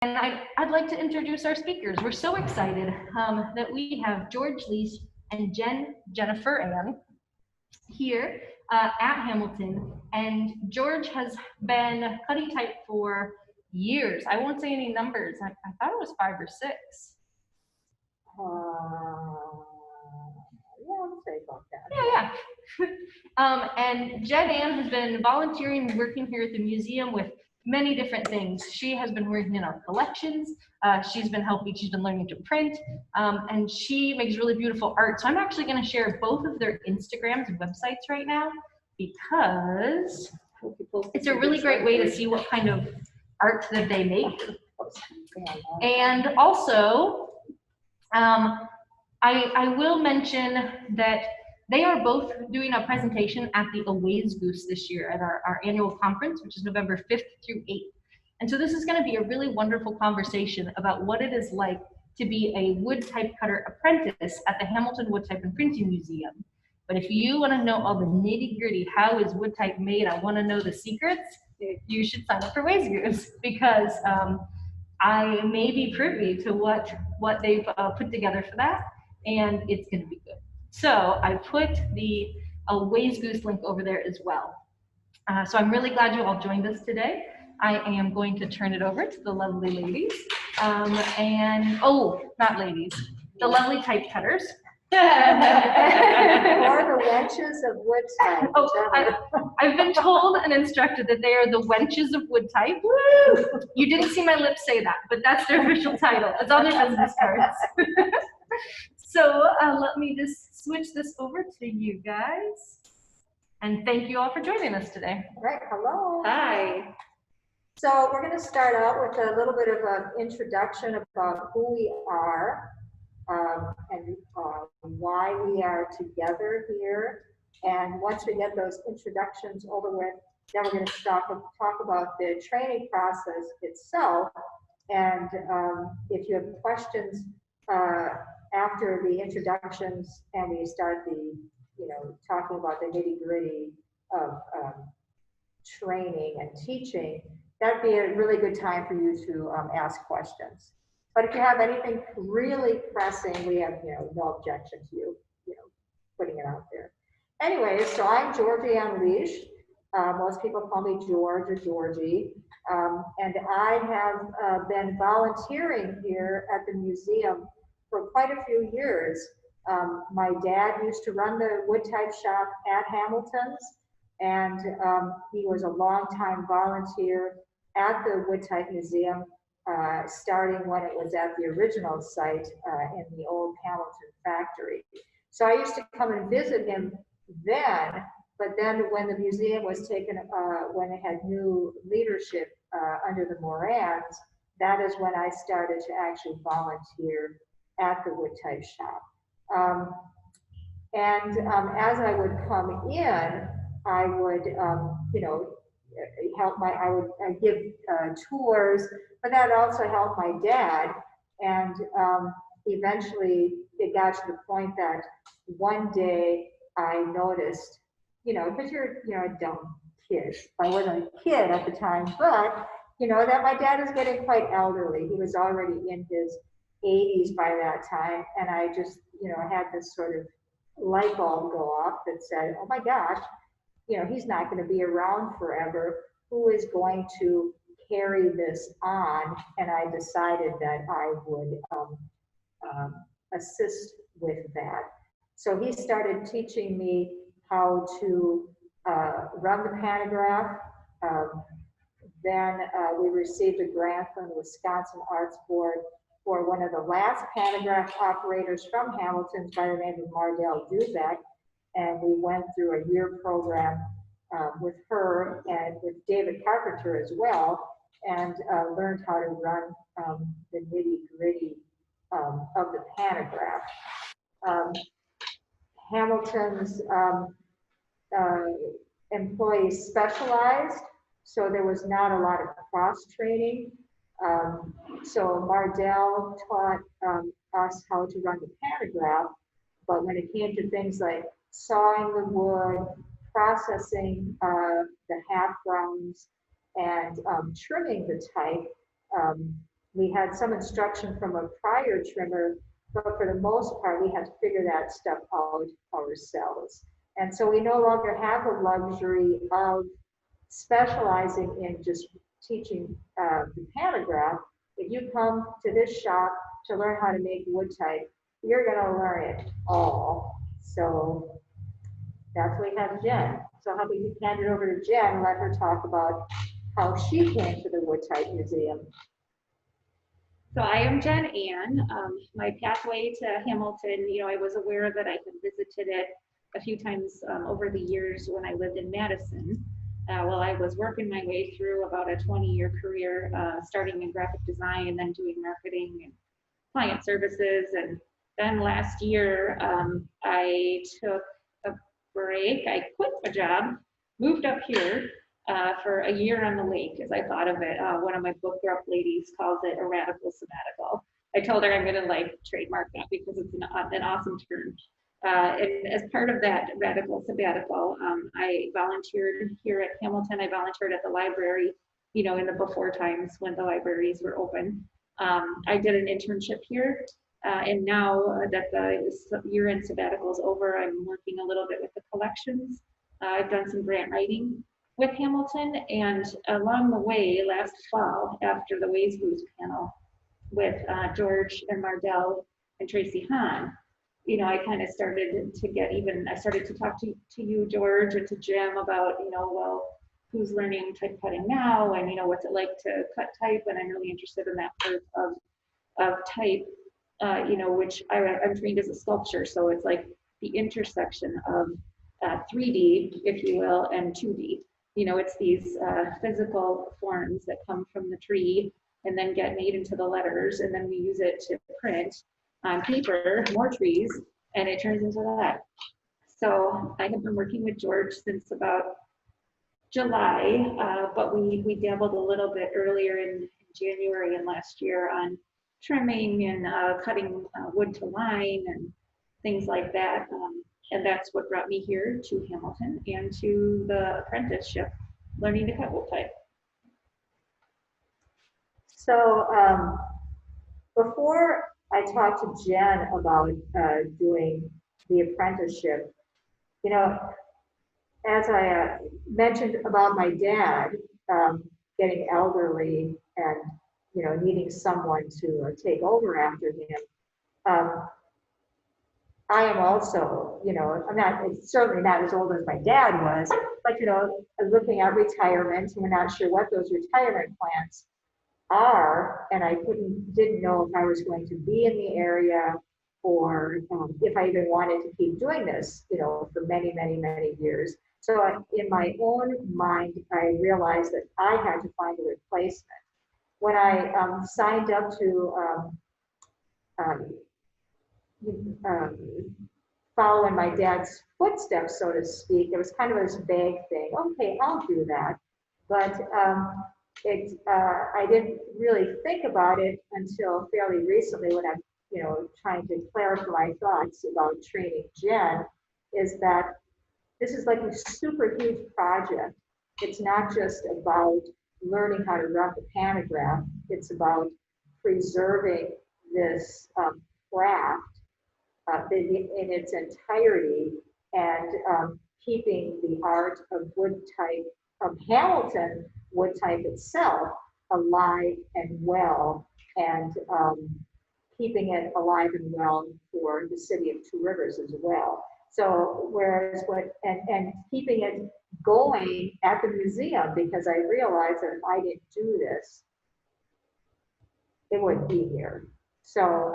And I'd like to introduce our speakers. We're so excited that we have George Liesch and Jennifer Anne here at Hamilton. And George has been cutting type for years. I won't say any numbers. I thought it was 5 or 6. Yeah, I'll say about that. Yeah. And Jen Anne has been volunteering and working here at the museum with many different things. She has been working in our collections. She's been learning to print, and she makes really beautiful art. So I'm actually going to share both of their Instagrams and websites right now because it's a really great way to see what kind of art that they make. And also, I will mention that they are both doing a presentation at the Aways Goose this year at our annual conference, which is November 5th through 8th. And so this is going to be a really wonderful conversation about what it is like to be a wood type cutter apprentice at the Hamilton Wood Type and Printing Museum. But if you want to know all the nitty gritty, how is wood type made, I want to know the secrets, you should sign up for Aways Goose because I may be privy to what they've put together for that, and it's going to be good. So I put the Aways Goose link over there as well. So I'm really glad you all joined us today. I am going to turn it over to the lovely ladies, not ladies, the lovely type cutters. Or the wenches of wood type. I've been told and instructed that they are the wenches of wood type. Woo! You didn't see my lips say that, but that's their official title. It's on their business cards. So let me just switch this over to you guys. And thank you all for joining us today. All right, hello. Hi. So we're going to start out with a little bit of an introduction about who we are and why we are together here. And once we get those introductions over with, then we're going to talk about the training process itself. And if you have questions after the introductions and we start talking about the nitty-gritty of training and teaching, that'd be a really good time for you to ask questions. But if you have anything really pressing, we have no objection to you putting it out there. Anyway, so I'm Georgianne Liesch. Most people call me George or Georgie. And I have been volunteering here at the museum for quite a few years. My dad used to run the wood type shop at Hamilton's, and he was a longtime volunteer at the Wood Type Museum, starting when it was at the original site in the old Hamilton factory. So I used to come and visit him then, but then when the museum was taken, when it had new leadership under the Morans, that is when I started to actually volunteer at the wood type shop. As I would come in, I would, I'd give tours, but that also helped my dad. And eventually it got to the point that one day I noticed, because you're a dumb kid. I wasn't a kid at the time, but that my dad is getting quite elderly. He was already in his 80s by that time, and I just had this sort of light bulb go off that said, oh my gosh, he's not going to be around forever. Who is going to carry this on? And I decided that I would assist with that. So he started teaching me how to run the pantograph. Then we received a grant from the Wisconsin Arts Board for one of the last pantograph operators from Hamilton by the name of Mardell Dubek. And we went through a year program with her and with David Carpenter as well, and learned how to run the nitty-gritty of the pantograph. Hamilton's employees specialized, so there was not a lot of cross-training. So Mardell taught us how to run the pantograph, but when it came to things like sawing the wood, processing the half rounds, and trimming the type, we had some instruction from a prior trimmer, but for the most part, we had to figure that stuff out ourselves. And so we no longer have the luxury of specializing in just teaching the pantograph. If you come to this shop to learn how to make wood type, you're going to learn it all. So that's what we have Jen. So how about you hand it over to Jen and let her talk about how she came to the Wood Type Museum. So I am Jen Anne. My pathway to Hamilton, I was aware that I had visited it a few times over the years when I lived in Madison. While I was working my way through about a 20-year career, starting in graphic design and then doing marketing and client services. And then last year, I took a break. I quit my job, moved up here for a year on the lake, as I thought of it. One of my book group ladies calls it a radical sabbatical. I told her I'm going to trademark that because it's an awesome term. And as part of that radical sabbatical, I volunteered here at Hamilton. I volunteered at the library, in the before times when the libraries were open. I did an internship here. And now that the year-end sabbatical is over, I'm working a little bit with the collections. I've done some grant writing with Hamilton, and along the way, last fall, after the Ways Blues panel with George and Mardell and Tracy Hahn, I kind of started to I started to talk to you, George, and to Jim about, who's learning type cutting now, and, what's it like to cut type, and I'm really interested in that part of type, which I'm trained as a sculptor, so it's like the intersection of 3D, if you will, and 2D. It's these physical forms that come from the tree and then get made into the letters, and then we use it to print on paper, more trees, and it turns into that. So I have been working with George since about July, but we dabbled a little bit earlier in January and last year on trimming and cutting wood to line and things like that. And that's what brought me here to Hamilton and to the apprenticeship, learning to cut wood type. So before I talked to Jen about doing the apprenticeship, as I mentioned about my dad getting elderly and, needing someone to take over after him, I am also, I'm not, it's certainly not as old as my dad was, but, looking at retirement, and we're not sure what those retirement plans are, and I didn't know if I was going to be in the area or if I even wanted to keep doing this, for many, many, many years. So in my own mind, I realized that I had to find a replacement. When I signed up to follow in my dad's footsteps, so to speak, it was kind of this vague thing. Okay, I'll do that. But I didn't really think about it until fairly recently when I'm, trying to clarify my thoughts about training Jen, is that this is like a super huge project. It's not just about learning how to run the pantograph. It's about preserving this craft in its entirety and keeping the art of wood type, of Hamilton wood type itself, alive and well, and keeping it alive and well for the city of Two Rivers as well. So and keeping it going at the museum, because I realized that if I didn't do this, it wouldn't be here. So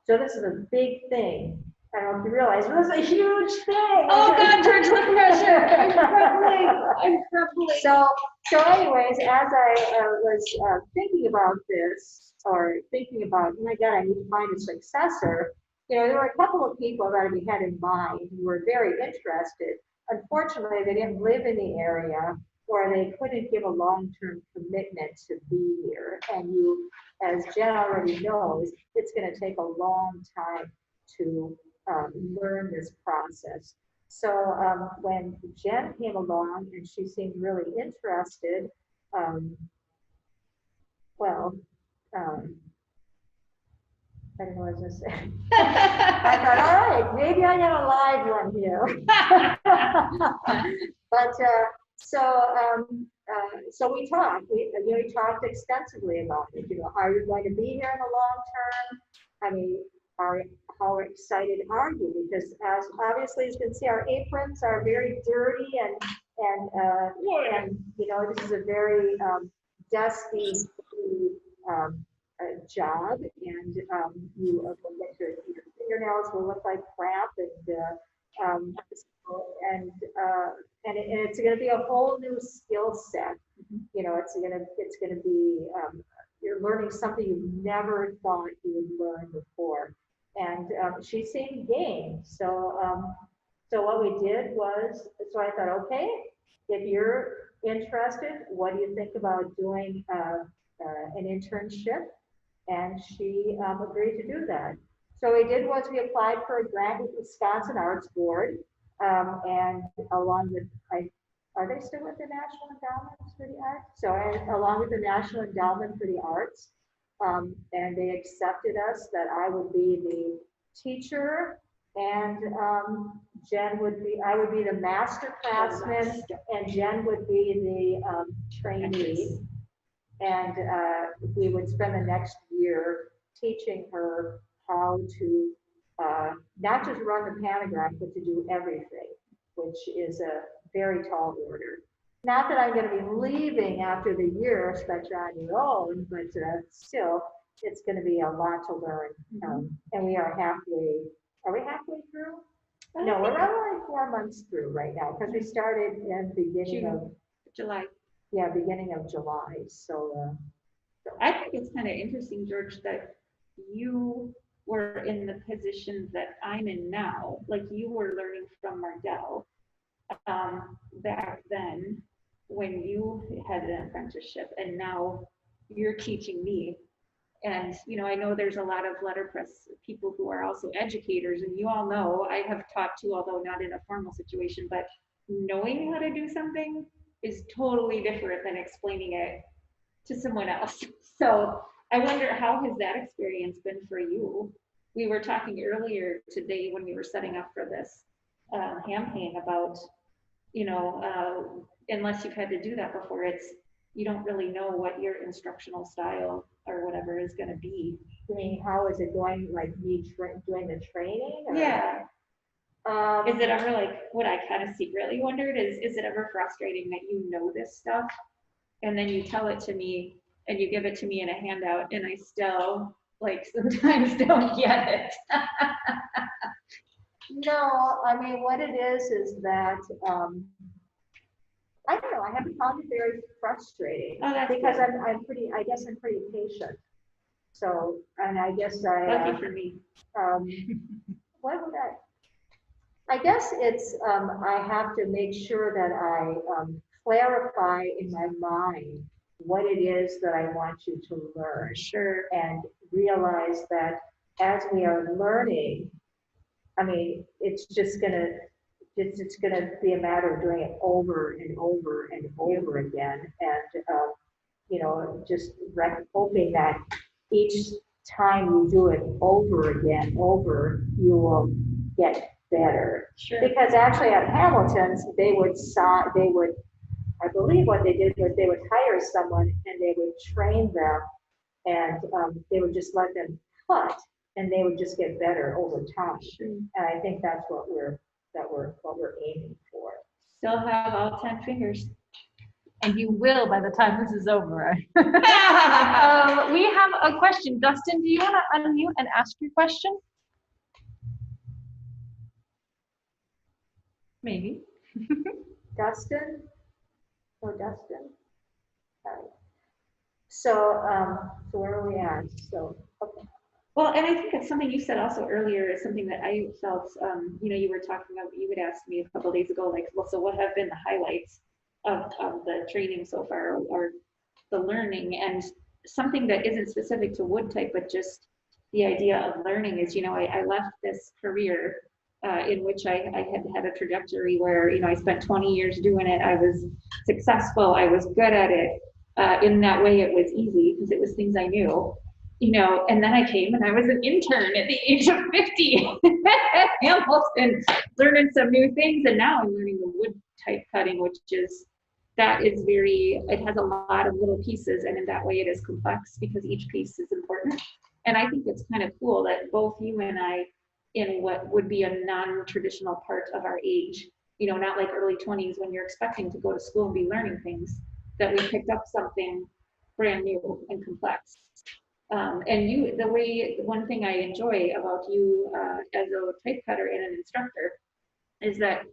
so this is a big thing. I don't know if you realize, it was a huge thing. Oh God, George, the pressure. I'm crumbling. So anyways, as I was thinking about this, or thinking about, oh my God, I need to find a successor, there were a couple of people that we had in mind who were very interested. Unfortunately, they didn't live in the area, or they couldn't give a long-term commitment to be here. And as Jen already knows, it's going to take a long time to learn this process. So when Jen came along and she seemed really interested, I don't know what I was gonna say. I thought, all right, maybe I got a live one here. But so we talked. We talked extensively about it. Are you going to be here in the long term? I mean, how excited are you? Because as obviously as you can see, our aprons are very dirty and this is a very dusty job, and your fingernails will look like crap, and it's going to be a whole new skill set. It's going to be you're learning something you never thought you would learn before, and she seemed game. So what we did was, so I thought, okay, if you're interested, what do you think about doing an internship? And she agreed to do that. So what we did was we applied for a grant with Wisconsin Arts Board, and along with, are they still with the National Endowment for the Arts? So along with the National Endowment for the Arts, and they accepted us that I would be the teacher, and I would be the master classman, and Jen would be the trainee. And we would spend the next year teaching her how to not just run the pantograph, but to do everything, which is a very tall order. Not that I'm going to be leaving after the year, especially on your own, but still, it's going to be a lot to learn. And we are halfway. Are we halfway through? No, we're only 4 months through right now, because we started in the beginning of July. Yeah, beginning of July. So I think it's kind of interesting, George, that you were in the position that I'm in now. Like, you were learning from Mardell back then when you had an apprenticeship, and now you're teaching me. And, I know there's a lot of letterpress people who are also educators, and you all know I have taught too, although not in a formal situation, but knowing how to do something is totally different than explaining it to someone else. So I wonder, how has that experience been for you? We were talking earlier today when we were setting up for this campaign about, unless you've had to do that before, you don't really know what your instructional style or whatever is going to be. I mean, how is it going, like me doing the training? Or? Yeah. Is it ever, like, what I kind of secretly wondered is it ever frustrating that you know this stuff and then you tell it to me and you give it to me in a handout and I still, like, sometimes don't get it? No, I mean, what it is that, I don't know, I haven't found it very frustrating. Oh, that's because good. I'm pretty patient. So, and I guess Lucky for me. What would I guess it's, I have to make sure that I clarify in my mind what it is that I want you to learn. Sure. And realize that as we are learning, I mean, it's gonna be a matter of doing it over and over and over again. And, just hoping that each time you do it over again, you will get better. Sure. Because actually at Hamilton's, I believe what they did was they would hire someone and they would train them, and they would just let them cut, and they would just get better over time. Sure. And I think that's what we're aiming for. Still have all 10 fingers. And you will by the time this is over. We have a question. Dustin, do you want to unmute and ask your question? Maybe. Dustin? Oh, Dustin? All right. So where are we at? So, okay. Well, and I think it's something you said also earlier is something that I felt, you were talking about, you had asked me a couple of days ago, like, well, so what have been the highlights of the training so far, or the learning? And something that isn't specific to wood type, but just the idea of learning is, I left this career in which I had a trajectory where, I spent 20 years doing it. I was successful. I was good at it. In that way, it was easy because it was things I knew. and then I came and I was an intern at the age of 50 at Hamilton, learning some new things. And now I'm learning the wood type cutting, it has a lot of little pieces. And in that way it is complex because each piece is important. And I think it's kind of cool that both you and I, in what would be a non-traditional part of our age, not like early 20s when you're expecting to go to school and be learning things, that we picked up something brand new and complex. And one thing I enjoy about you as a type cutter and an instructor is that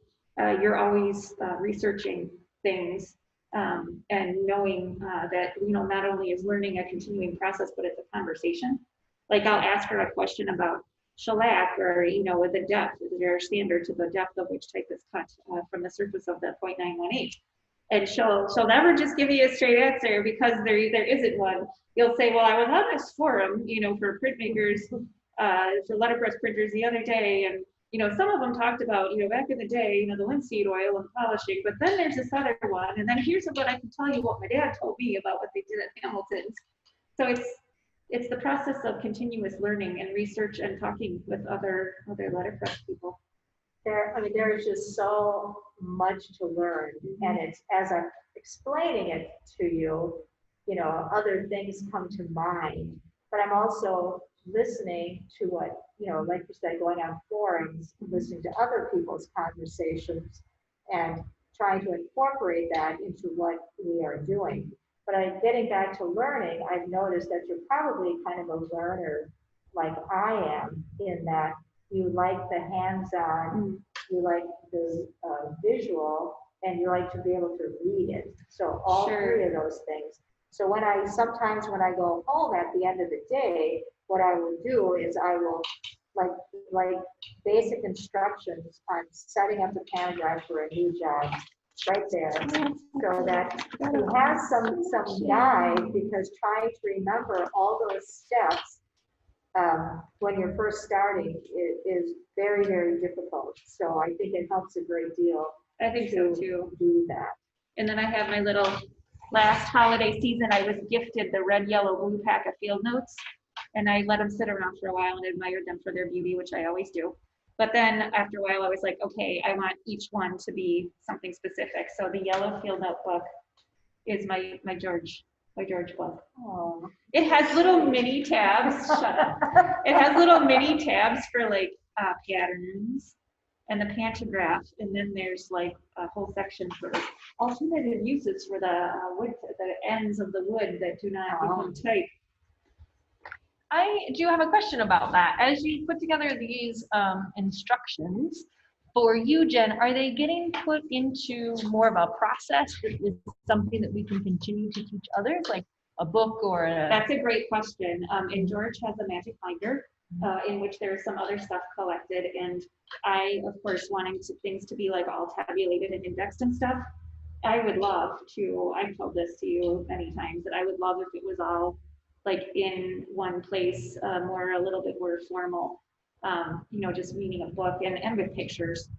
you're always researching things and knowing that, not only is learning a continuing process, but it's a conversation. Like I'll ask her a question about shellac or, with the depth, is there a standard to the depth of which type is cut from the surface of the 0.918? And she'll never just give you a straight answer because there isn't one. You'll say, well, I was on this forum, for printmakers, for letterpress printers the other day, and some of them talked about, back in the day, the linseed oil and polishing, but then there's this other one, and then here's what I can tell you what my dad told me about what they did at Hamilton's. So it's the process of continuous learning and research and talking with other letterpress people. There is just so much to learn, and it's as I'm explaining it to you, other things come to mind, but I'm also listening to what, like you said, going on forums, listening to other people's conversations and trying to incorporate that into what we are doing. But getting back to learning, I've noticed that you're probably kind of a learner like I am, in that you like the hands-on, you like the visual, and you like to be able to read it. So all three of those things. So sometimes when I go home at the end of the day, what I will do is I will like basic instructions on setting up the pantograph for a new job right there, so that you have some guide, because trying to remember all those steps when you're first starting is very, very difficult. So I think it helps a great deal. I think so too. Do that. And then I have my little last holiday season, I was gifted the red, yellow, blue pack of field notes, and I let them sit around for a while and admired them for their beauty, which I always do. But then after a while, I was like, okay, I want each one to be something specific. So the yellow field note book is my George book. Oh. It has little mini tabs. Shut up. It has little mini tabs for like patterns and the pantograph, and then there's like a whole section for alternative uses for the wood, the ends of the wood that do not become tight. I do have a question about that. As you put together these instructions for you, Jen, are they getting put into more of a process that is something that we can continue to teach others, like a book or a... That's a great question. And George has a magic binder in which there is some other stuff collected. And I, of course, wanting things to be like all tabulated and indexed and stuff, I would love to, I've told this to you many times, that I would love if it was all like in one place, a little bit more formal, just reading a book and with pictures.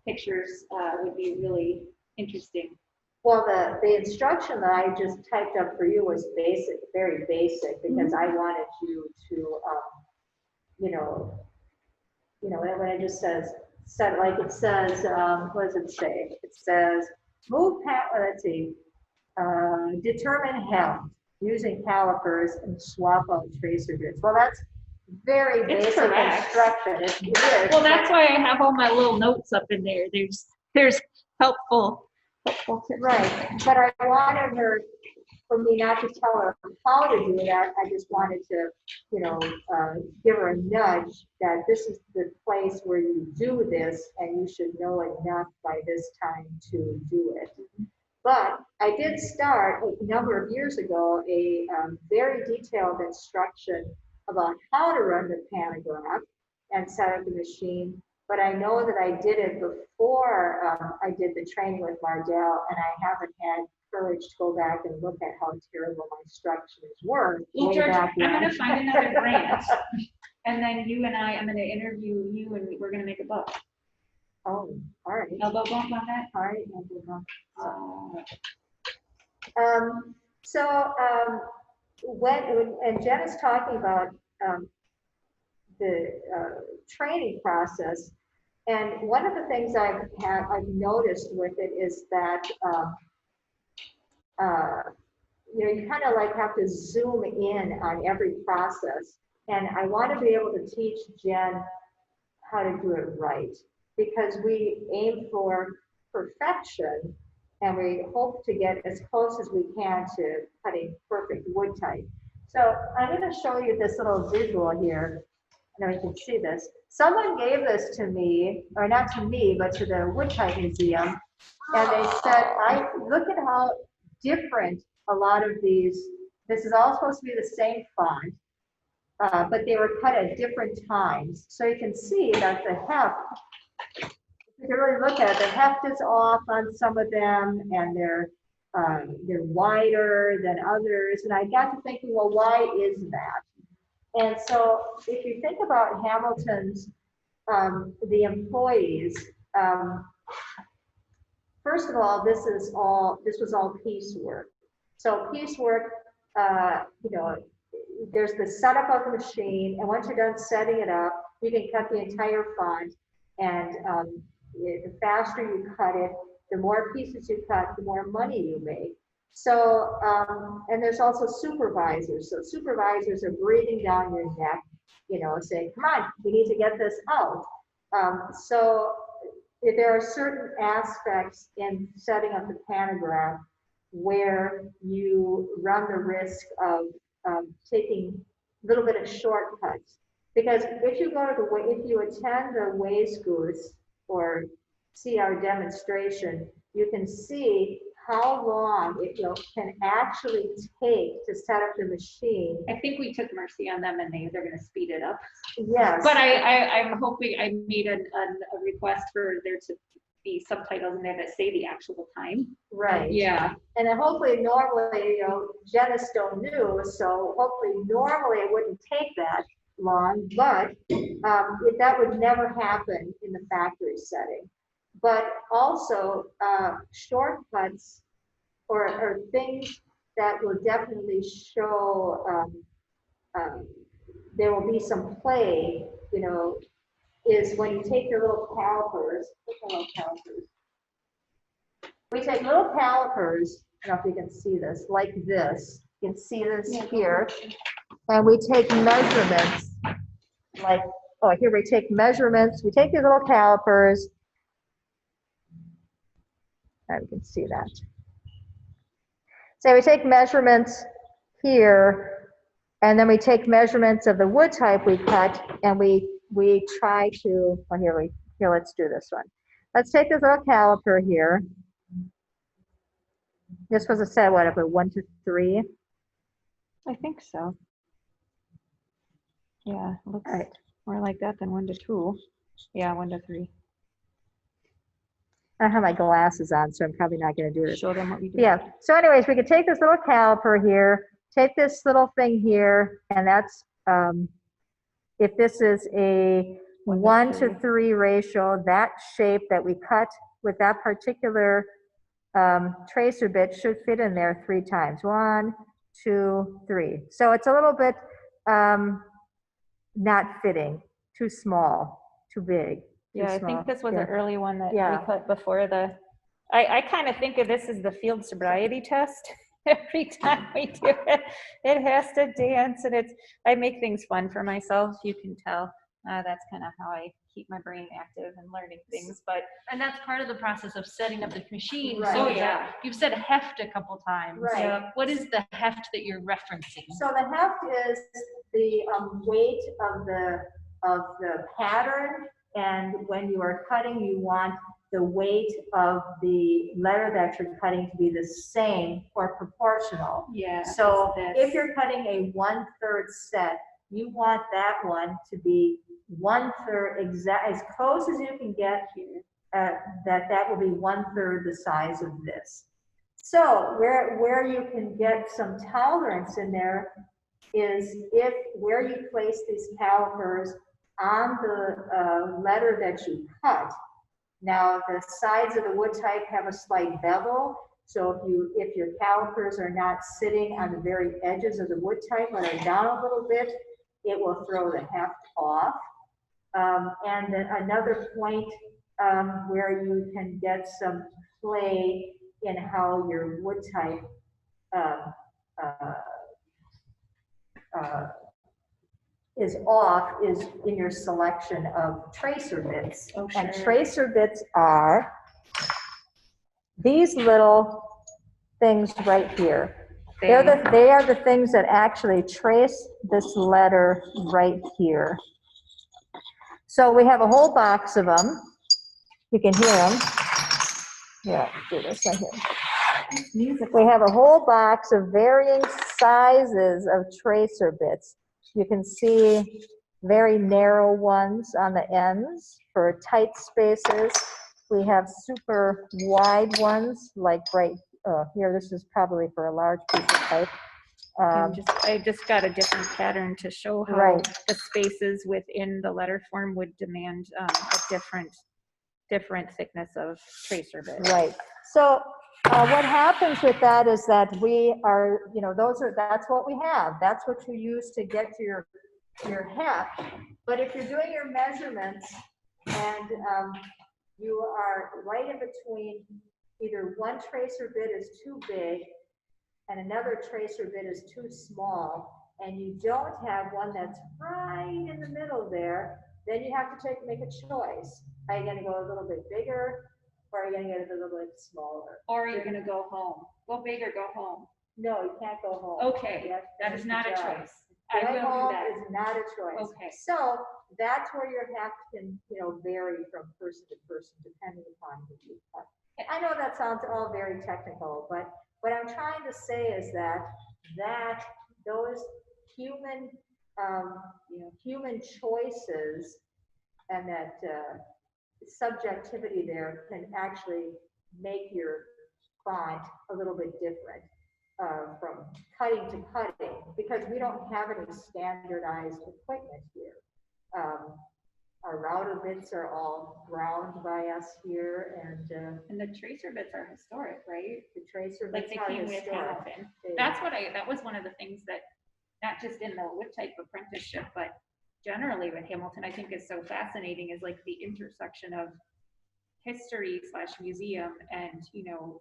Pictures would be really interesting. Well, the instruction that I just typed up for you was basic, very basic, because I wanted you to, when it just says, what does it say? It says, let's see, determine health using calipers and swap out tracer grids. Well, that's very basic instruction. It is. Well, that's why I have all my little notes up in there. There's helpful tips. Right, but I wanted her, for me not to tell her how to do that. I just wanted to, give her a nudge that this is the place where you do this, and you should know enough by this time to do it. But I did start a number of years ago a very detailed instruction about how to run the pantograph and set up the machine. But I know that I did it before I did the training with Mardell, and I haven't had courage to go back and look at how terrible my instructions were. Well, George, I'm going to find another grant, and then you and I'm going to interview you, and we're going to make a book. Oh, all right. Elbow bump on that? All right, elbow bump. and Jen is talking about the training process, and one of the things I've noticed with it is that uh, you kind of like have to zoom in on every process, and I want to be able to teach Jen how to do it right, because we aim for perfection and we hope to get as close as we can to cutting perfect wood type. So I'm going to show you this little visual here. I know you can see this. Someone gave this to me, or not to me, but to the Wood Type Museum, and they said, look at how different a lot of these, this is all supposed to be the same font, but they were cut at different times. So you can see that the heft, if you really look at it, the heft is off on some of them, and they're wider than others. And I got to thinking, well, why is that? And so if you think about Hamiton's, the employees, first of all, this was all piecework. So piecework, there's the setup of the machine, and once you're done setting it up, you can cut the entire font, and the faster you cut it, the more pieces you cut, the more money you make. So, and there's also supervisors. So supervisors are breathing down your neck, saying, come on, we need to get this out. So if there are certain aspects in setting up the pantograph where you run the risk of taking a little bit of shortcuts. Because if you attend the Ways Goose or see our demonstration, you can see how long it can actually take to set up the machine. I think we took mercy on them, and they're going to speed it up. Yes. But I'm hoping, I made a request for there to be subtitles in there that say the actual time. Right. Yeah. And then hopefully normally, Jen is still new, so hopefully normally it wouldn't take that long, but that would never happen in the factory setting. But also shortcuts or things that will definitely show there will be some play, is when you take your little calipers. We take little calipers, I don't know if you can see this, like this. You can see this here. And we take measurements, here we take measurements. We take these little calipers. And you can see that. So we take measurements here, and then we take measurements of the wood type we cut, and we try to, here, let's do this one. Let's take this little caliper here. This was a set, what, of a 1 to 3? I think so. Yeah, it looks more like that than 1 to 2. Yeah, 1 to 3. I have my glasses on, so I'm probably not going to do this. Show them what we do. Yeah, so anyways, we could take this little caliper here, take this little thing here, and that's, if this is a 1 to 3 ratio, that shape that we cut with that particular tracer bit should fit in there 3 times. 1, 2, 3. So it's a little bit not fitting, too small, too big. Yeah, I think this was an early one that Yeah. we cut before the, I kind of think of this as the field sobriety test. Every time we do it, it has to dance, and I make things fun for myself, you can tell. That's kind of how I keep my brain active and learning things, And that's part of the process of setting up the machine. Right. So Oh, yeah. you've said heft a couple times. Right. So what is the heft that you're referencing? So the heft is the weight of the pattern, and when you are cutting, you want the weight of the letter that you're cutting to be the same or proportional. Yeah. So it's if this. you're cutting a 1/3 set, you want that one to be 1/3 exact, as close as you can get here, that will be 1/3 the size of this. So where you can get some tolerance in there is where you place these calipers on the letter that you cut. Now the sides of the wood type have a slight bevel, So if your calipers are not sitting on the very edges of the wood type, but are down a little bit, it will throw the heft off. And then another point where you can get some play in how your wood type is off is in your selection of tracer bits. Oh, And sure. tracer bits are these little things right here. They are the things that actually trace this letter right here. So we have a whole box of them. You can hear them. Yeah, do this right here. We have a whole box of varying sizes of tracer bits. You can see very narrow ones on the ends for tight spaces. We have super wide ones, like right here. This is probably for a large piece of type. I just got a different pattern to show how Right. the spaces within the letter form would demand a different thickness of tracer bit. Right. So what happens with that is that we are, that's what we have. That's what you use to get to your heft. But if you're doing your measurements and you are right in between, either one tracer bit is too big and another tracer bit is too small, and you don't have one that's right in the middle there, then you have to make a choice. Are you going to go a little bit bigger, or are you going to get a little bit smaller? Or you're gonna go home. Go big or go home. No, you can't go home. Okay, You have to that finish is the not a job. choice. I Going will do home that. is not a choice. Okay. So that's where your heft can, vary from person to person depending upon who you cut. I know that sounds all very technical, but what I'm trying to say is that those human human choices and that subjectivity there can actually make your font a little bit different from cutting to cutting, because we don't have any standardized equipment here. Our router bits are all ground by us here, and And the tracer bits are historic, right? the tracer Like bits they are came with historic. Hamilton. They- That was one of the things that, not just in the wood type apprenticeship, but generally with Hamilton, I think is so fascinating, is like the intersection of history / museum and,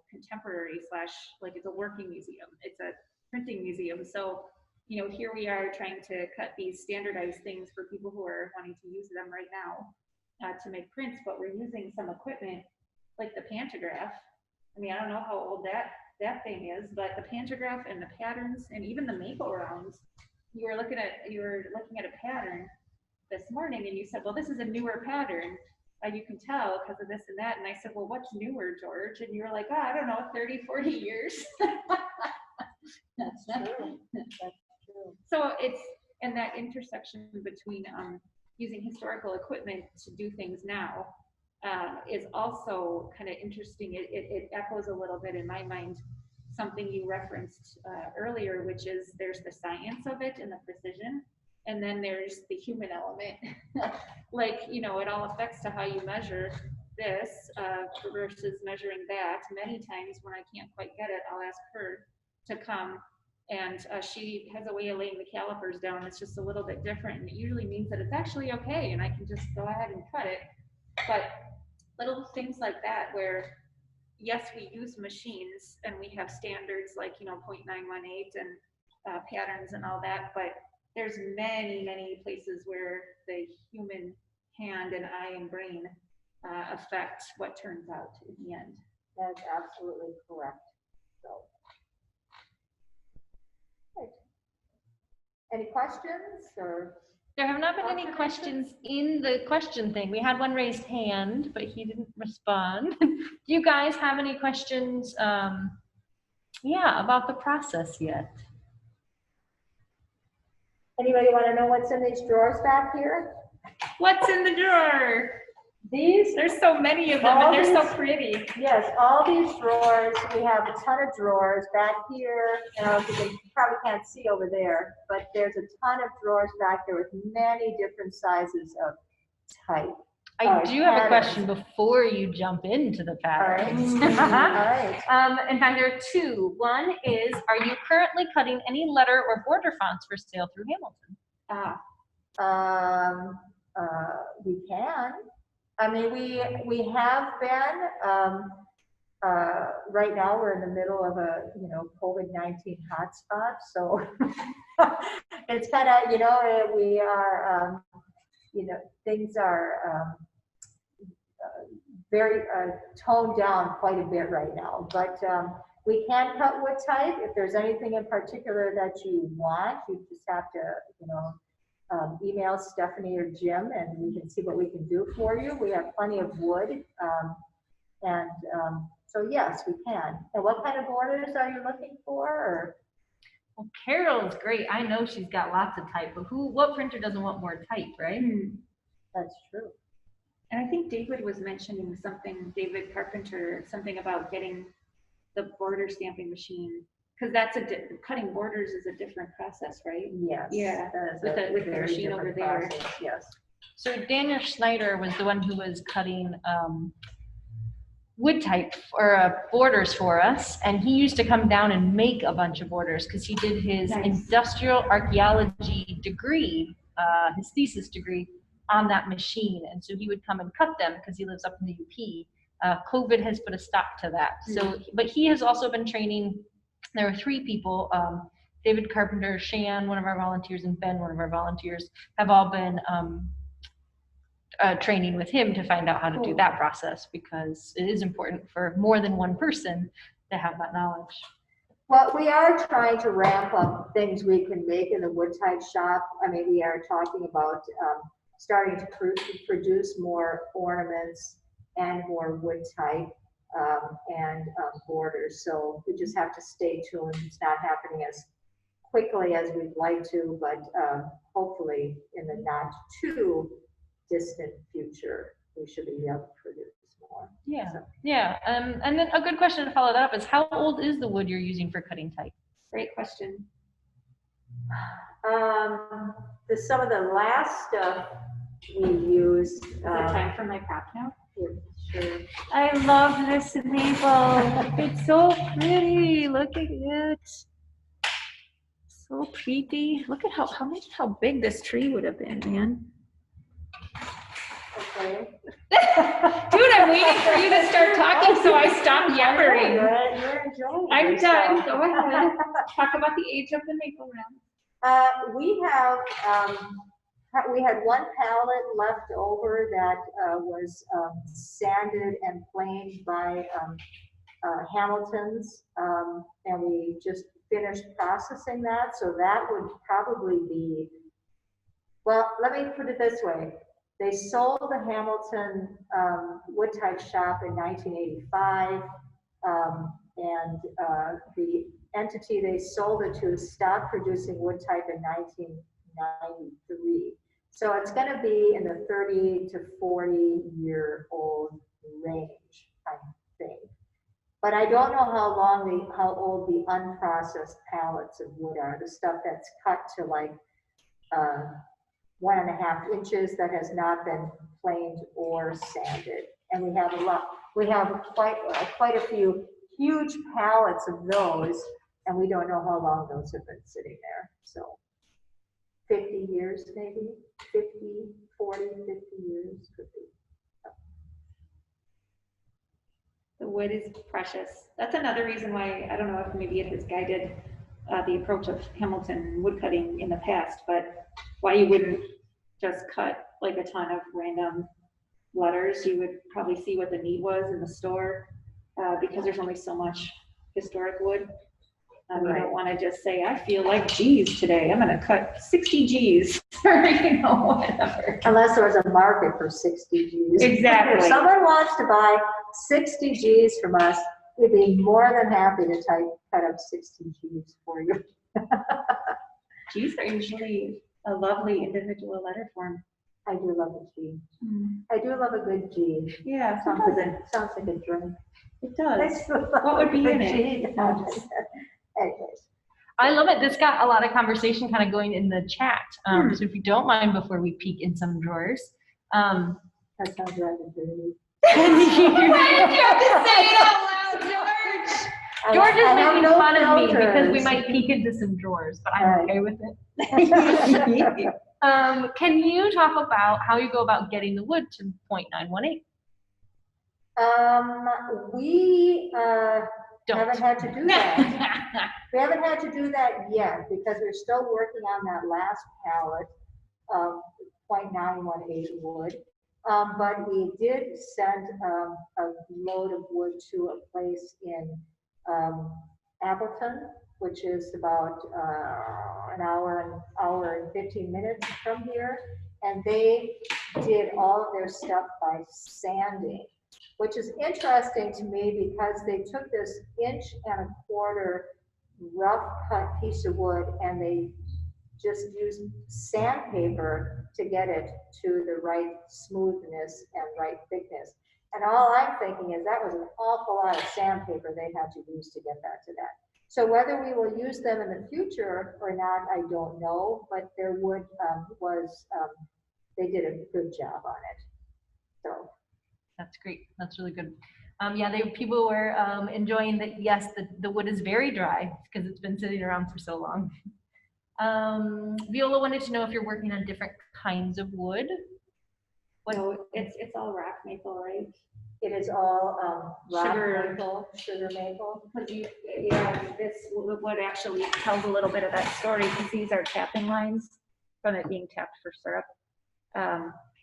contemporary / like it's a working museum. It's a printing museum. So, here we are trying to cut these standardized things for people who are wanting to use them right now to make prints, but we're using some equipment like the pantograph. I mean, I don't know how old that thing is, but the pantograph and the patterns and even the maple rounds, you were looking at a pattern this morning and you said, well, this is a newer pattern. You can tell because of this and that. And I said, well, what's newer, George? And you were like, oh, I don't know, 30, 40 years. That's true. That's true. So it's, and that intersection between using historical equipment to do things now is also kind of interesting. It echoes a little bit in my mind something you referenced earlier, which is there's the science of it and the precision, and then there's the human element. Like, it all affects to how you measure this versus measuring that. Many times when I can't quite get it, I'll ask her to come, and she has a way of laying the calipers down. It's just a little bit different, and it usually means that it's actually okay, and I can just go ahead and cut it. But little things like that where, yes, we use machines and we have standards like, 0.918 and patterns and all that, but there's many, many places where the human hand and eye and brain affect what turns out in the end. That's absolutely correct. So, right. Any questions or? There have not been any questions in the question thing. We had one raised hand, but he didn't respond. Do you guys have any questions, about the process yet? Anybody want to know what's in these drawers back here? What's in the drawer? These, There's so many of them and they're so pretty. yes, all these drawers, we have a ton of drawers back here. You probably can't see over there, but there's a ton of drawers back there with many different sizes of type. I do have a question before you jump into the patterns. All right. In fact, there are two. One is, are you currently cutting any letter or border fonts for sale through Hamilton? We can. I mean, we have been. Right now, we're in the middle of a COVID-19 hotspot, so it's kind of we are things are very toned down quite a bit right now, but we can cut wood type. If there's anything in particular that you want, you just have to email Stephanie or Jim, and we can see what we can do for you. We have plenty of wood, so yes, we can. And what kind of borders are you looking for? Or? Well, Carol's great. I know she's got lots of type, but what printer doesn't want more type, right? That's true. And I think David was mentioning something, David Carpenter, something about getting the border stamping machine, because cutting borders is a different process, right? Yes. Yeah, with the machine over there. Process, yes. So Daniel Schneider was the one who was cutting wood type or borders for us, and he used to come down and make a bunch of borders because he did his industrial archaeology degree, his thesis degree on that machine, and so he would come and cut them because he lives up in the UP. COVID has put a stop to that. So, but he has also been training. There are three people, David Carpenter, Shan, one of our volunteers, and Ben, one of our volunteers, have all been training with him to find out how to do that process, because it is important for more than one person to have that knowledge. Well, we are trying to ramp up things we can make in the wood type shop. I mean, we are talking about starting to produce more ornaments and more wood type and borders. So we just have to stay tuned. It's not happening as quickly as we'd like to, but hopefully in the not too distant future, we should be able to produce more. Yeah, so. Yeah. And then a good question to follow that up is, how old is the wood you're using for cutting type? Great question. Some of the last stuff we used. Is it time for my prop now? Yeah, sure. I love this maple. It's so pretty. Look at it. So pretty. Look at how big this tree would have been, man. Okay. Dude, I'm waiting for you to start talking so I stop yammering. You're enjoying I'm yourself. done. Go ahead. Talk about the age of the maple round. We had one pallet left over that was sanded and planed by Hamilton's, and we just finished processing that. So that would probably be, well, let me put it this way. They sold the Hamilton wood type shop in 1985, and the entity they sold it to stopped producing wood type in 1993. So it's going to be in the 30 to 40-year-old range, I think. But I don't know how old the unprocessed pallets of wood are. The stuff that's cut to like 1.5 inches that has not been planed or sanded. And we have quite a few huge pallets of those, and we don't know how long those have been sitting there. So 50 years maybe, 40, 50 years could be. The wood is precious. That's another reason why, I don't know if maybe it has guided the approach of Hamilton woodcutting in the past, but why you wouldn't just cut like a ton of random letters. You would probably see what the need was in the store, because there's only so much historic wood. You don't want to just say, I feel like G's today. I'm going to cut 60 G's or whatever. Unless there was a market for 60 G's. Exactly. If someone wants to buy 60 G's from us, we'd be more than happy to cut up 60 G's for you. G's are usually a lovely individual letter form. I do love a G. I do love a good G. Yeah, sounds like a drink. It does. What would be in it? Anyways. I love it. This got a lot of conversation kind of going in the chat. So if you don't mind, before we peek in some drawers, That sounds rather dirty. Why did you have to say it out loud, George? George is making fun of me because we might peek into some drawers, but I'm okay with it. Can you talk about how you go about getting the wood to 0.918? We Don't. haven't had to do that. We haven't had to do that yet because we're still working on that last pallet of 0.918 wood. But we did send a load of wood to a place in Appleton, which is about an hour and 15 minutes from here. And they did all of their stuff by sanding, which is interesting to me because they took this 1.25 inch rough cut piece of wood and they just used sandpaper to get it to the right smoothness and right thickness. And all I'm thinking is that was an awful lot of sandpaper they had to use to get that to that. So whether we will use them in the future or not, I don't know, but their wood they did a good job on it. So. That's great. That's really good. Yeah, people were enjoying that. Yes, the wood is very dry because it's been sitting around for so long. Viola wanted to know if you're working on different kinds of wood. No, it's all rock maple, right? It is all rock Sugar. maple, sugar maple. Yeah, this wood actually tells a little bit of that story because these are tapping lines from it being tapped for syrup.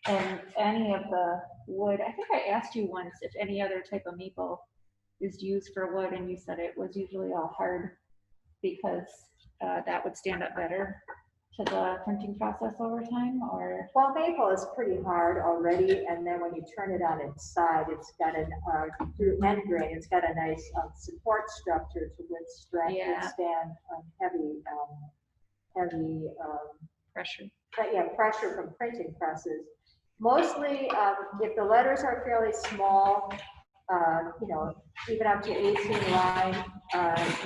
And any of the wood, I think I asked you once if any other type of maple is used for wood, and you said it was usually all hard because that would stand up better to the printing process over time, or? Well, maple is pretty hard already, and then when you turn it on its side, it's got an through end grain, it's got a nice support structure to withstand heavy Pressure. pressure from printing presses. Mostly, if the letters are fairly small, even up to 18 line,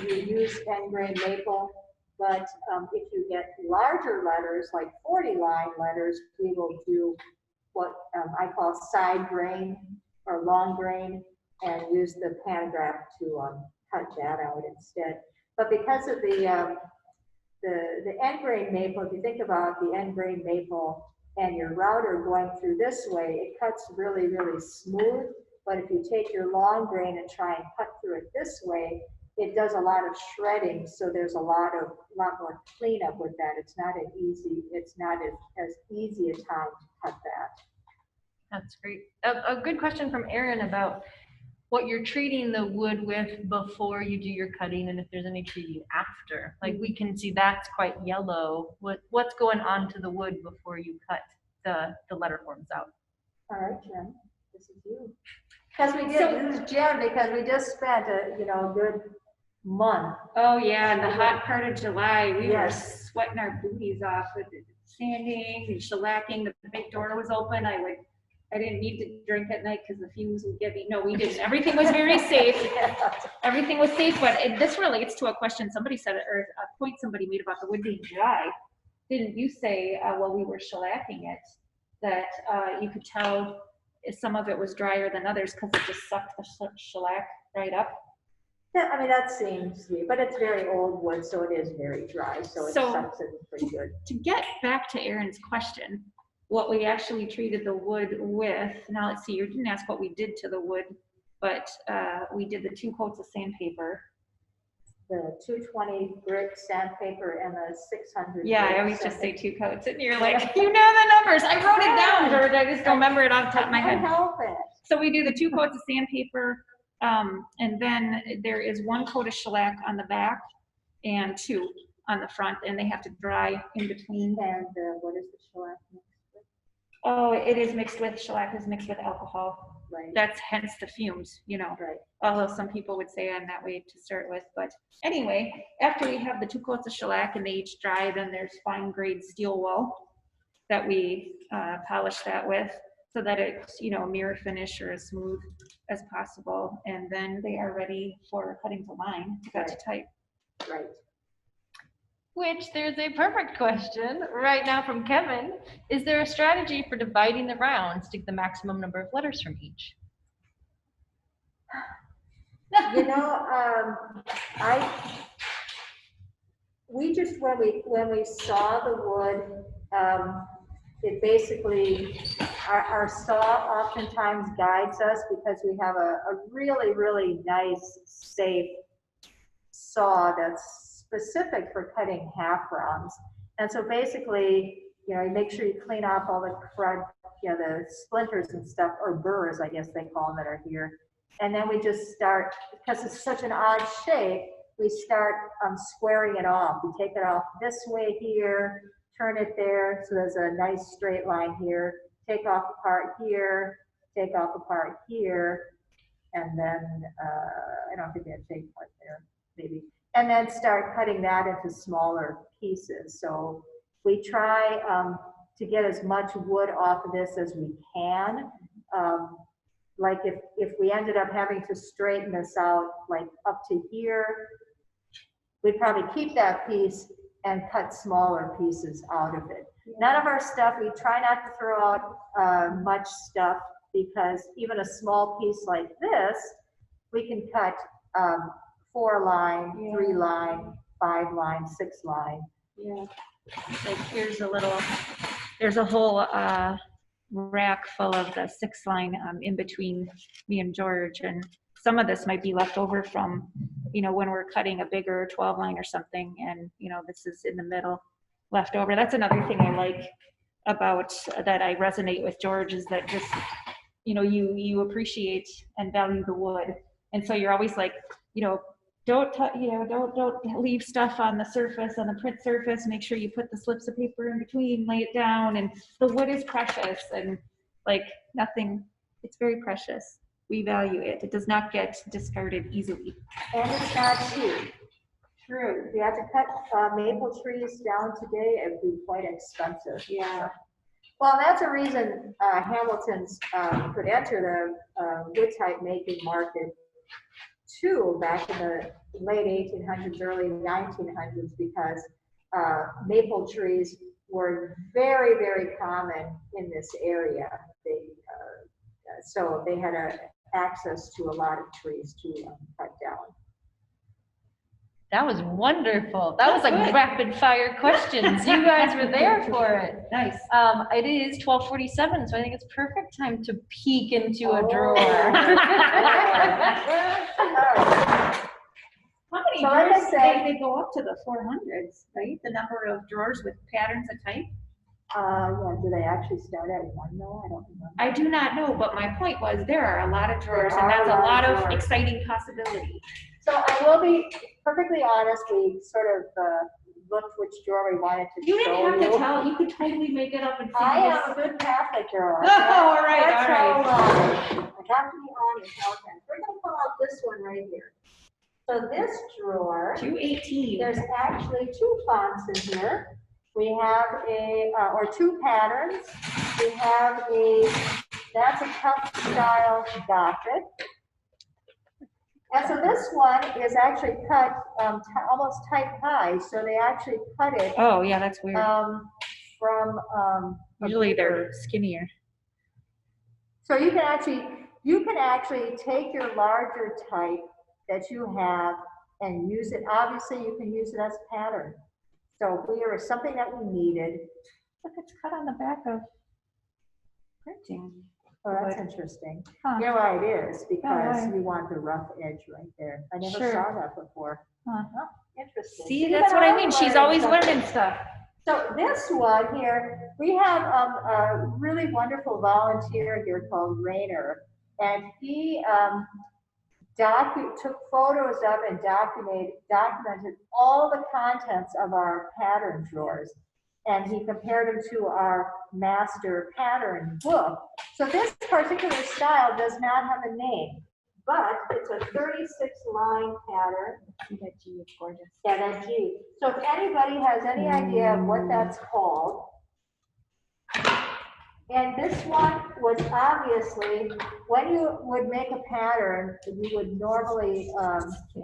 you use end grain maple. But if you get larger letters, like 40 line letters, we will do what I call side grain or long grain and use the pantograph to cut that out instead. But because of the end grain maple, if you think about the end grain maple and your router going through this way, it cuts really, really smooth. But if you take your long grain and try and cut through it this way, it does a lot of shredding, so there's a lot more cleanup with that. It's not as easy a time to cut that. That's great. A good question from Erin about what you're treating the wood with before you do your cutting, and if there's any treating after. Like we can see that's quite yellow. What's going on to the wood before you cut the letter forms out? All right, Jen, this is you. Because this is Jen because we just spent a good month. Oh yeah, in the hot part of July, we were sweating our booties off with sanding and shellacking. The big door was open. I didn't need to drink at night because the fumes would get me. No, we didn't. Everything was very safe. Everything was safe, but this relates to a question somebody said, or a point somebody made about the wood being dry. Didn't you say while we were shellacking it that you could tell if some of it was drier than others because it just sucked the shellac right up? Yeah, I mean, that seems sweet, but it's very old wood, so it is very dry, so it sucks in pretty good. To get back to Erin's question, what we actually treated the wood with, now let's see, you didn't ask what we did to the wood, but we did the 2 coats of sandpaper. The 220 grit sandpaper and the 600. Yeah, I always just say 2 coats, and you're like, you know the numbers. I wrote it down, George. I just don't remember it off the top of my head. Help it. So we do the 2 coats of sandpaper, and then there is 1 coat of shellac on the back and 2 on the front, and they have to dry in between. And what is the shellac mixed with? Oh, it is mixed with, shellac is mixed with alcohol. Right. That's hence the fumes, Right. Although some people would say I'm that way to start with. But anyway, after we have the 2 coats of shellac and they each dry, then there's fine grade steel wool that we polish that with so that it's, a mirror finish or as smooth as possible. And then they are ready for cutting to line to cut to type. Right. Which there's a perfect question right now from Kevin. Is there a strategy for dividing the rounds to get the maximum number of letters from each? You know, we just, when we saw the wood, it basically, our saw oftentimes guides us because we have a really, really nice, safe saw that's specific for cutting half rounds. And so basically, you know, you make sure you clean off all the crud, you know, the splinters and stuff, or burrs, I guess they call them that are here. And then we just start, because it's such an odd shape, we start squaring it off. We take it off this way here, turn it there, so there's a nice straight line here, take off a part here, take off a part here, and then, I don't think we have take part there, maybe. And then start cutting that into smaller pieces. So we try to get as much wood off of this as we can. Like if we ended up having to straighten this out, like up to here, we'd probably keep that piece and cut smaller pieces out of it. None of our stuff, we try not to throw out much stuff, because even a small piece like this, we can cut 4 line, 3 line, 5 line, 6 line. Yeah. Like there's a whole rack full of the 6 line in between me and George, and some of this might be left over from, you know, when we're cutting a bigger 12 line or something, and you know, this is in the middle left over. That's another thing I like about that I resonate with George, is that just, you know, you appreciate and value the wood, and so you're always like, you know, don't leave stuff on the surface, on the print surface. Make sure you put the slips of paper in between, lay it down, and the wood is precious, and like nothing, it's very precious. We value it. It does not get discarded easily. And it's not cheap. True. If you have to cut maple trees down today, it'd be quite expensive. Yeah. Well, that's a reason Hamilton's could enter the wood type making market too, back in the late 1800s, early 1900s, because maple trees were very, very common in this area. So they had access to a lot of trees to cut down. That was wonderful. That was like rapid fire questions. You guys were there for it. Nice. It is 12:47, so I think it's perfect time to peek into a Oh. drawer. How many So like I drawers said- they go up to the 400s, right? The number of drawers with patterns of type? Yeah, do they actually start at 1 though? I don't remember. I do not know, but my point was there are a lot of drawers, There and are that's a a lot lot of of drawers. exciting possibility. So I will be perfectly honest, we sort of looked which drawer we wanted to You show didn't have to tell, you could totally make it up and I figure am a good Catholic girl. Oh, all right, That's all right. how, I have to be honest. Okay, we're gonna pull out this one right here. So this drawer, 218. there's actually 2 fonts in here. We have or 2 patterns. We have that's a tough style Gothic. And so this one is actually cut almost type high, so they actually cut it Oh yeah, that's weird. from a Usually bigger- they're skinnier. So you can actually take your larger type that you have and use it. Obviously, you can use it as pattern. So here is something that we needed. Look, it's cut on the back of printing. Oh, that's Wood. interesting. Huh. You know why it is? Because why? you want the rough edge right there. I never Sure. saw that before. Huh. Oh, interesting. See, Even that's what I I'm mean. She's learning always something. learning stuff. So this one here, we have a really wonderful volunteer here called Rainer, and he took photos of and documented all the contents of our pattern drawers, and he compared them to our master pattern book. So this particular style does not have a name, but it's a 36-line pattern. That G is gorgeous. Yeah, that G. So if anybody has any idea of what that's called, and this one was obviously, when you would make a pattern, you would normally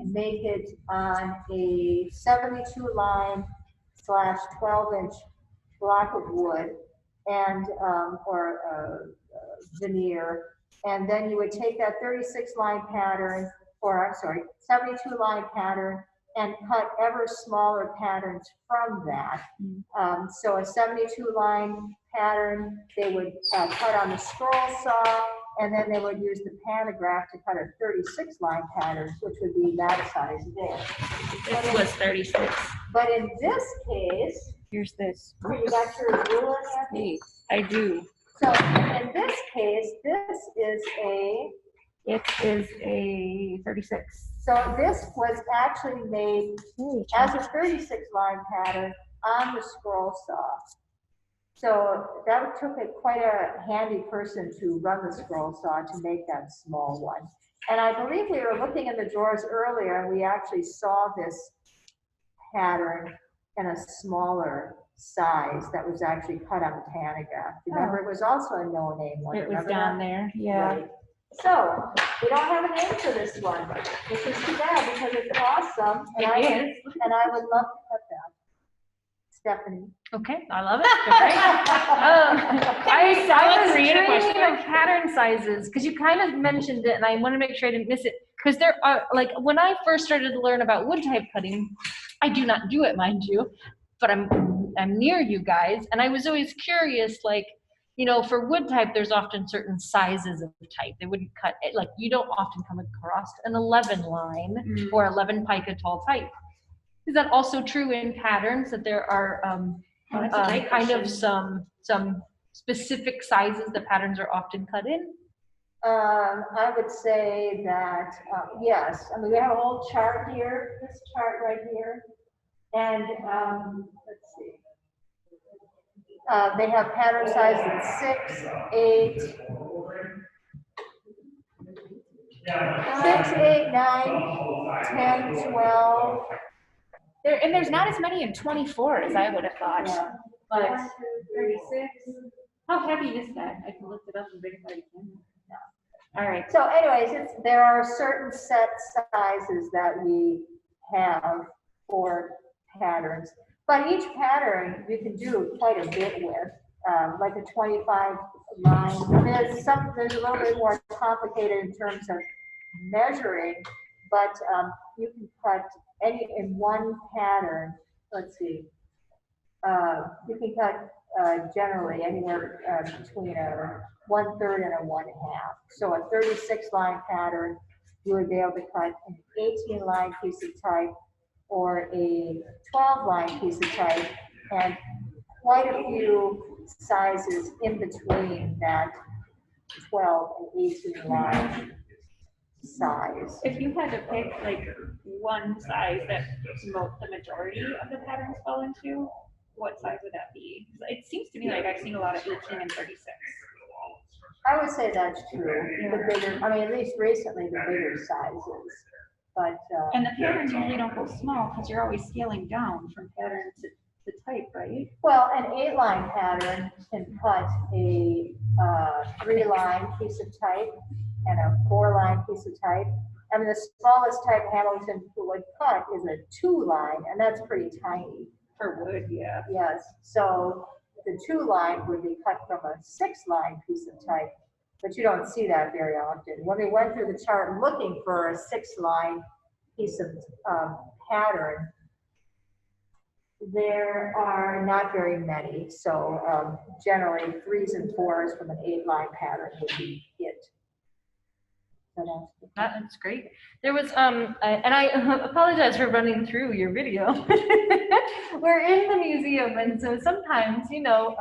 make it on a 72-line / 12-inch block of wood and or veneer, and then you would take that 36 line pattern, or I'm sorry, 72 line pattern, and cut ever smaller patterns from that. So a 72 line pattern, they would cut on the scroll saw, and then they would use the pantograph to cut a 36 line pattern, which would be that size there. This was 36. But in this case, Here's this. so you got your ruler handy? I do. So in this case, this is a, It is a 36. so this was actually made as a 36 line pattern on the scroll saw. So that took quite a handy person to run the scroll saw to make that small one. And I believe we were looking in the drawers earlier and we actually saw this pattern in a smaller size that was actually cut on the pantograph. Remember, it was also a no-name one. It was Remember down that? there. Yeah. Right. So we don't have a name for this one, which is too bad because it's awesome. And I would love to cut that. Stephanie. Okay, I love it. I was read a dreaming question. of pattern sizes because you kind of mentioned it, and I want to make sure I didn't miss it. Because there are, like, when I first started to learn about wood type cutting, I do not do it, mind you, but I'm near you guys, and I was always curious, like, you know, for wood type, there's often certain sizes of type. They wouldn't cut it, like, you don't often come across an 11 line or 11 pica tall type. Is that also true in patterns, that there are That's a great kind of question. some specific sizes that patterns are often cut in? I would say that, yes. I mean, we have a whole chart here, this chart right here. And let's see. They have pattern sizes 6, 8, 6, 8, 9, 10, 12. And there's not as many in 24 as I would have thought. Yeah. But 1, 2, 3, 6. How heavy is that? I can look it up and bring it right in. All right. So anyways, there are certain set sizes that we have for patterns, but each pattern you can do quite a bit with, like a 25 line. I mean, there's a little bit more complicated in terms of measuring, but you can cut any in one pattern. Let's see. You can cut generally anywhere between a 1/3 and a 1/2. So a 36 line pattern, you would be able to cut an 18 line piece of type or a 12 line piece of type, and quite a few sizes in between that 12 and 18 line size. If you had to pick like one size that the majority of the patterns fall into, what size would that be? It seems to me like I've seen a lot of 18 and 36. I would say that's true. The bigger, I mean, at least recently, the bigger sizes. But And the patterns usually don't go small because you're always scaling down from pattern to type, right? well, an 8-line pattern can cut a 3-line piece of type and a 4-line piece of type. I mean, the smallest type Hamilton would cut is a 2-line, and that's pretty tiny. For wood, yeah. Yes, so the 2-line would be cut from a 6-line piece of type, but you don't see that very often. When we went through the chart looking for a 6-line piece of pattern, there are not very many. So generally 3s and 4s from an 8-line pattern would be it. That's great. There was, and I apologize for running through your video. We're in the museum, and so sometimes, you know,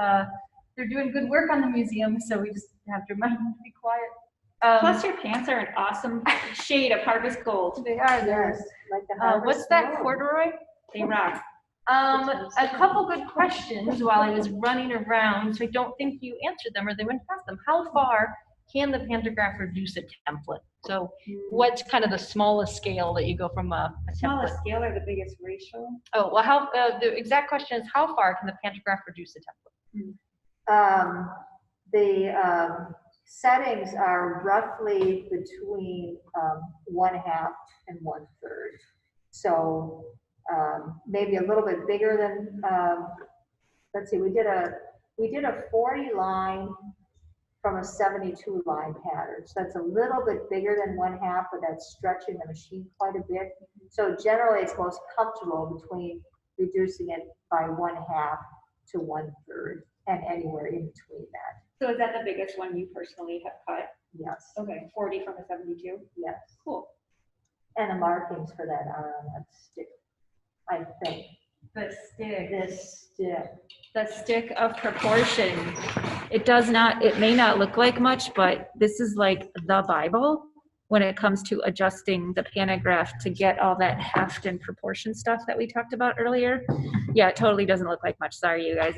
they're doing good work on the museum, so we just have to remind them to be quiet. Plus your pants are an awesome shade of harvest gold. They are, Yes, there's, like the harvest what's that, moon. corduroy? They rock. A couple good questions while I was running around, so I don't think you answered them or they went past them. How far can the pantograph reduce a template? So what's kind of the smallest scale that you go from a template? Smallest scale or the biggest ratio? Oh, well, how, the exact question is, how far can the pantograph reduce a template? The settings are roughly between 1/2 and 1/3. So maybe a little bit bigger than, let's see, we did a 40 line from a 72 line pattern. So that's a little bit bigger than 1/2, but that's stretching the machine quite a bit. So generally it's most comfortable between reducing it by 1/2 to 1/3 and anywhere in between that. So is that the biggest one you personally have cut? Yes, Okay, 40 from a 72. yes. Cool. And the markings for that are on that stick, I think. The stick. This stick. The stick of proportion. It does not, it may not look like much, but this is like the Bible when it comes to adjusting the pantograph to get all that heft and proportion stuff that we talked about earlier. Yeah, it totally doesn't look like much. Sorry, you guys.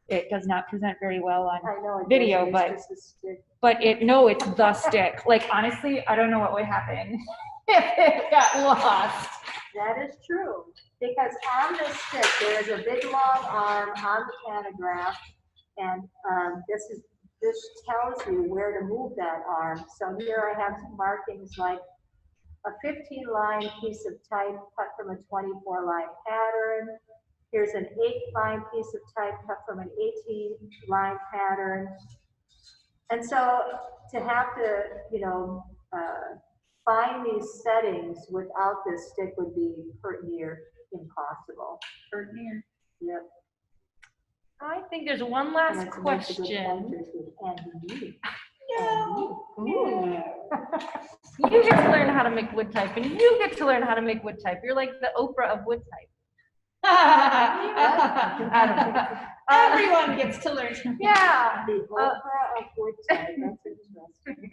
It does not present very well on I know it video, doesn't, but it's just a stick. no, it's the stick. Like, honestly, I don't know what would happen if it got lost. That is true, because on the stick, there is a big long arm on the pantograph, and this tells you where to move that arm. So here I have some markings like a 15-line piece of type cut from a 24-line pattern. Here's an 8-line piece of type cut from an 18-line pattern. And so to have to, find these settings without this stick would be pretty near impossible. Pretty near. Yep. I think there's one And last it's a bunch of good question. pointers with Andy. Ooh. You get to learn how to make wood type, and you get to learn how to make wood type. You're like the Oprah of wood type. I don't know. Everyone gets to learn. Yeah. The Oprah of wood type, that's interesting.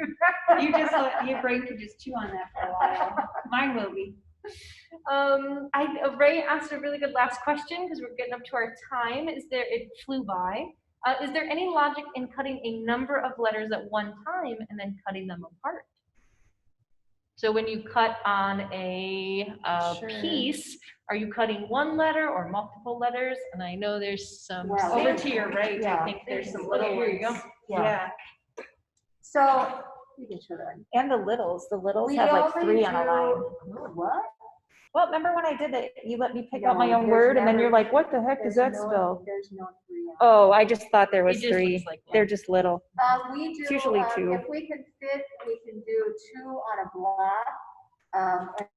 Your brain could just chew on that for a while. Mine will be. Ray asked a really good last question because we're getting up to our time. It flew by. Is there any logic in cutting a number of letters at one time and then cutting them apart? So when you cut on a Sure. piece, are you cutting one letter or multiple letters? And I know there's some. Well, Over to your right, Yeah. I think there's some Okay, little here you ones. go. Yeah. So, you can show that. And the littles We have like only 3 on a line. do- What? Well, remember when I did it, you let me pick out my No, own there's word and then you're never- like, what the heck is There's that no- spell? There's no 3 on. Oh, I just thought there was It just 3. looks like one. They're just little. We do, It's usually 2. if we can fit, we can do 2 on a block,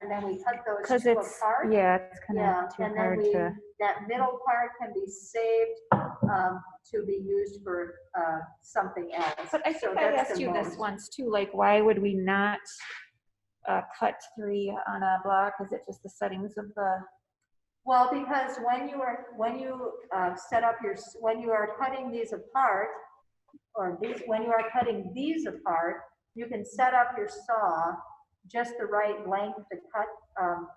and then we cut those Because 2 it's, apart. yeah, it's kind Yeah, of too and then hard to. that middle part can be saved, to be used for, something else. But I So think I that's asked the you this most. once too, like, why would we not cut 3 on a block? Is it just the settings of the? Well, because when you set up when you are cutting these apart, when you are cutting these apart, you can set up your saw just the right length to cut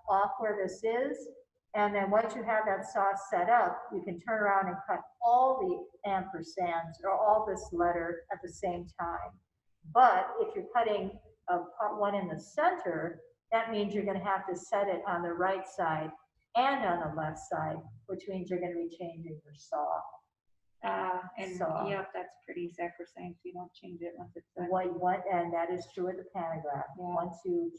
off where this is. And then once you have that saw set up, you can turn around and cut all the ampersands or all this letter at the same time. But if you're cutting one in the center, that means you're going to have to set it on the right side and on the left side, which means you're going to be changing your saw. And So- yep, that's pretty sacrosanct. You don't change it once it's done. And that is true with the pantograph. Yeah. Once you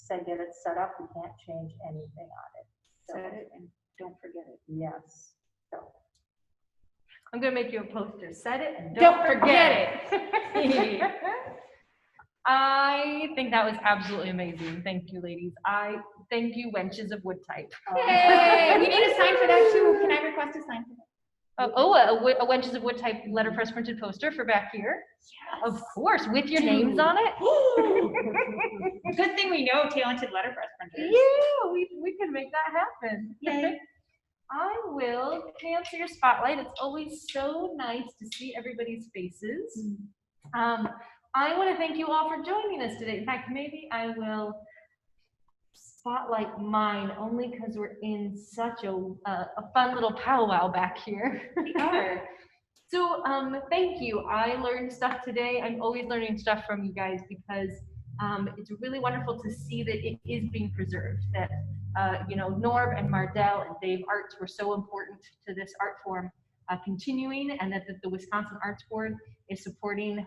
get it set up, you can't change anything on it. So, Set it and don't forget it. yes. So, I'm gonna make you a poster. Set it and Don't don't forget it. I think that was absolutely amazing. Thank you, ladies. I thank you, wenches of wood type. Yay! We need a sign for that too. Can I request a sign for that? A wenches of wood type letterpress printed poster for back here. Of course, with your names on it. Good thing we know talented letterpress printers. Yeah, we can make that happen. Yay. I will cancel your spotlight. It's always so nice to see everybody's faces. I want to thank you all for joining us today. In fact, maybe I will spotlight mine only because we're in such a fun little powwow back here. We are. So thank you. I learned stuff today. I'm always learning stuff from you guys because it's really wonderful to see that it is being preserved, that Norb and Mardell and Dave Arts were so important to this art form continuing, and that the Wisconsin Arts Board is supporting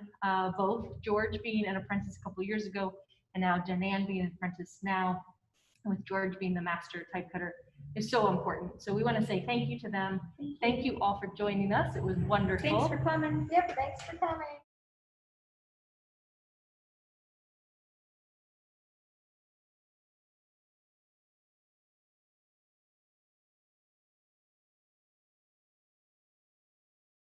both George being an apprentice a couple years ago and now Jen Anne being an apprentice now, with George being the master type cutter is so important. So we want to say thank you to them. Thank you all for joining us. It was wonderful. Thanks for coming. Yep, thanks for coming.